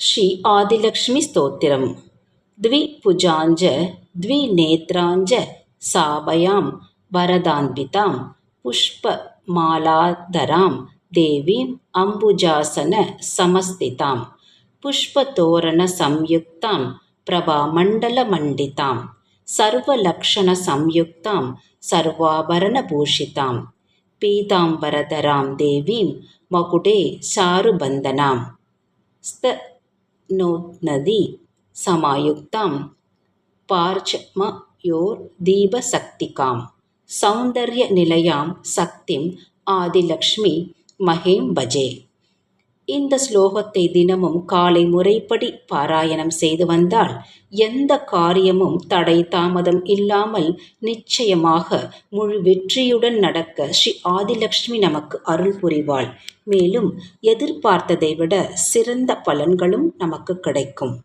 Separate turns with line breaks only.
ஸ்ரீ ஆதிலக்ஷ்மி ஸ்தோத்திரம். த்விபுஜாஞ்ச த்விநேத்ராஞ்ச சாபயாம் வரதான்விதாம் புஷ்பமாலாதராம் தேவீம் அம்புஜாசன சமஸ்திதாம் புஷ்பதோரண சம்யுக்தாம் பிரபாமண்டலமண்டிதாம் சர்வலக்ஷண சம்யுக்தாம் சர்வாபரண பூஷிதாம் பீதாம்பரதராம் தேவீம் மகுடே சாருபந்தனாம் स्तनोन्नदी समायुक्तां पार्चमयोर्दीपशक्तिकां सौन्दर्यनिलयां சக்திம் ஆதிலக்ஷ்மி மகேம் பஜே. இந்த ஸ்லோகத்தை தினமும் காலை முறைப்படி பாராயணம் செய்து வந்தால் எந்த காரியமும் தடை தாமதம் இல்லாமல் நிச்சயமாக முழு வெற்றியுடன் நடக்க ஸ்ரீ ஆதிலக்ஷ்மி நமக்கு அருள் புரிவாள். மேலும் எதிர்பார்த்ததை விட சிறந்த பலன்களும் நமக்கு கிடைக்கும்.